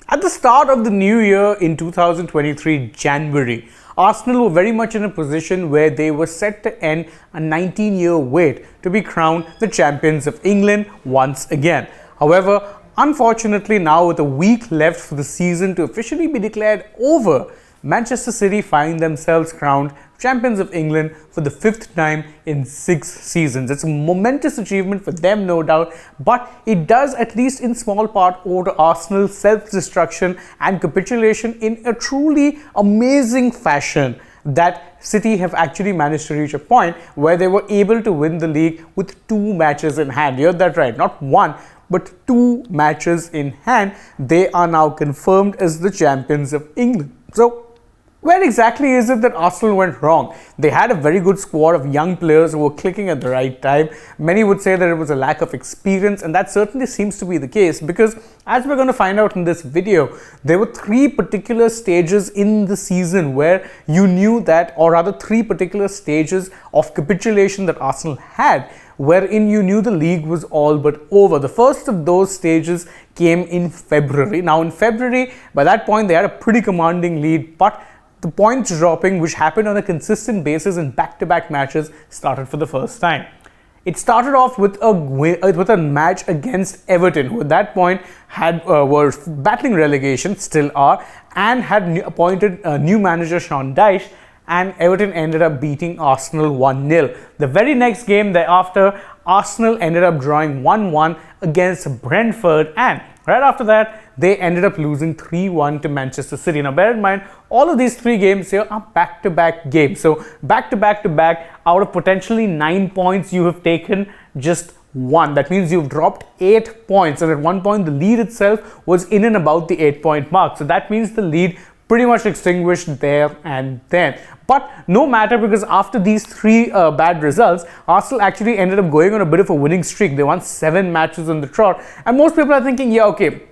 At the start of the new year in 2023 January, Arsenal were very much in a position where they were set to end a 19-year wait to be crowned the champions of England once again. However, unfortunately now with a week left for the season to officially be declared over, Manchester City find themselves crowned champions of England for the 5th time in 6 seasons. It's a momentous achievement for them, no doubt, but it does, at least in small part, owe to Arsenal's self-destruction and capitulation in a truly amazing fashion that City have actually managed to reach a point where they were able to win the league with 2 matches in hand. You heard that right, not 1 but 2 matches in hand. They are now confirmed as the champions of England. So where exactly is it that Arsenal went wrong? They had a very good squad of young players who were clicking at the right time. Many would say that it was a lack of experience, and that certainly seems to be the case because, as we're going to find out in this video, there were 3 particular stages in the season where you knew that, or rather 3 particular stages of capitulation that Arsenal had, wherein you knew the league was all but over. The first of those stages came in February. Now in February, by that point, they had a pretty commanding lead, but the points dropping, which happened on a consistent basis in back-to-back matches, started for the first time. It started off with a match against Everton, who at that point were battling relegation, still are, and had appointed new manager Sean Dyche, and Everton ended up beating Arsenal 1-0. The very next game thereafter, Arsenal ended up drawing 1-1 against Brentford, and right after that, they ended up losing 3-1 to Manchester City. Now, bear in mind, all of these 3 games here are back-to-back games. So, back-to-back-to-back, out of potentially 9 points, you have taken just 1. That means you've dropped 8 points. And at one point, the lead itself was in and about the 8-point mark. So, that means the lead pretty much extinguished there and then. But no matter, because after these 3 bad results, Arsenal actually ended up going on a bit of a winning streak. They won 7 matches on the trot. And most people are thinking, yeah, okay,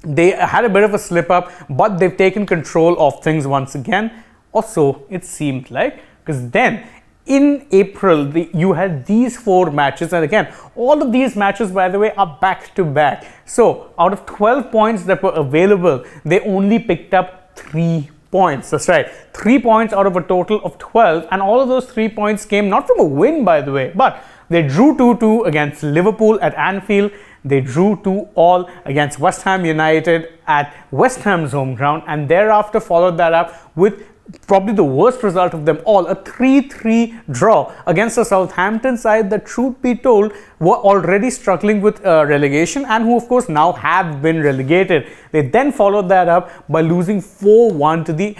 they had a bit of a slip up, but they've taken control of things once again. Or so it seemed like, because then in April, you had these 4 matches. And again, all of these matches, by the way, are back to back. So out of 12 points that were available, they only picked up 3 points. That's right, 3 points out of a total of 12, and all of those 3 points came not from a win, by the way, but they drew 2-2 against Liverpool at Anfield. They drew 2-2 against West Ham United at West Ham's home ground, and thereafter followed that up with probably the worst result of them all, a 3-3 draw against a Southampton side that, truth be told, were already struggling with relegation and who of course now have been relegated. They then followed that up by losing 4-1 to the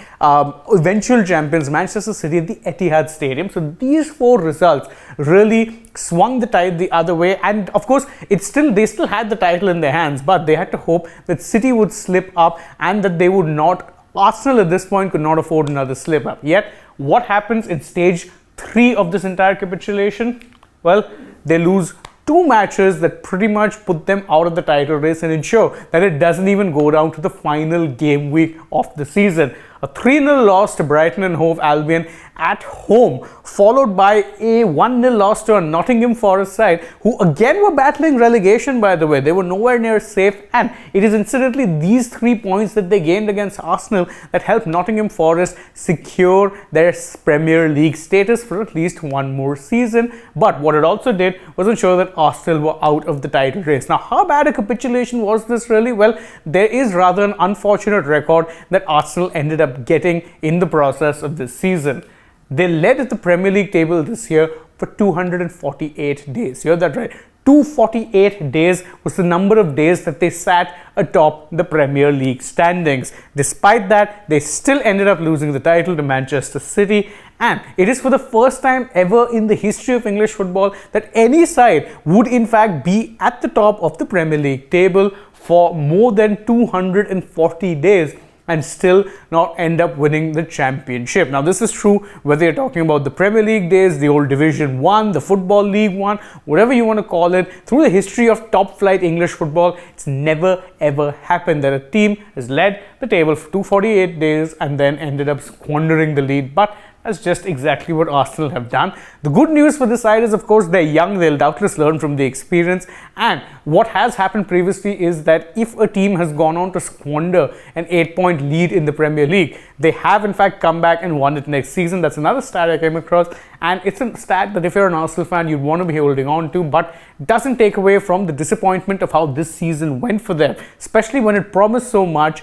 eventual champions Manchester City at the Etihad Stadium. So these 4 results really swung the tide the other way, and of course they still had the title in their hands, but they had to hope that City would slip up and that they would not. Arsenal at this point could not afford another slip up. Yet, what happens in stage 3 of this entire capitulation? Well, they lose 2 matches that pretty much put them out of the title race and ensure that it doesn't even go down to the final game week of the season. A 3-0 loss to Brighton and Hove Albion at home, followed by a 1-0 loss to a Nottingham Forest side, who again were battling relegation, by the way. They were nowhere near safe, and it is incidentally these 3 points that they gained against Arsenal that helped Nottingham Forest secure their Premier League status for at least 1 more season. But what it also did was ensure that Arsenal were out of the title race. Now, how bad a capitulation was this really? Well, there is rather an unfortunate record that Arsenal ended up getting in the process of this season. They led the Premier League table this year for 248 days. You heard that right. 248 days was the number of days that they sat atop the Premier League standings. Despite that, they still ended up losing the title to Manchester City, and it is for the first time ever in the history of English football that any side would in fact be at the top of the Premier League table for more than 240 days and still not end up winning the championship. Now, this is true whether you're talking about the Premier League days, the old Division 1, the Football League 1, whatever you want to call it. Through the history of top flight English football, it's never ever happened that a team has led the table for 248 days and then ended up squandering the lead. But That's just exactly what Arsenal have done. The good news for this side is, of course, they're young. They'll doubtless learn from the experience. And what has happened previously is that if a team has gone on to squander an 8-point lead in the Premier League, they have in fact come back and won it next season. That's another stat I came across. And it's a stat that if you're an Arsenal fan, you'd want to be holding on to, but doesn't take away from the disappointment of how this season went for them, especially when it promised so much,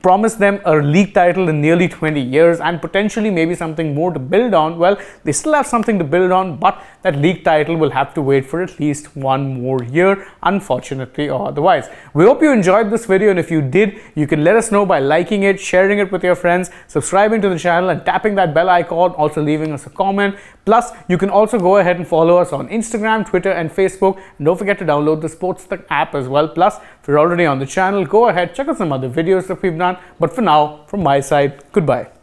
promised them a league title in nearly 20 years and potentially maybe something more to build on. Well, they still have something to build on, but that league title will have to wait for at least one more year, unfortunately or otherwise. We hope you enjoyed this video, and if you did, you can let us know by liking it, sharing it with your friends, subscribing to the channel and tapping that bell icon, also leaving us a comment. Plus, you can also go ahead and follow us on Instagram, Twitter and Facebook. And don't forget to download the AajTak app as well. Plus, if you're already on the channel, go ahead, check out some other videos that we've done. But for now, from my side, goodbye.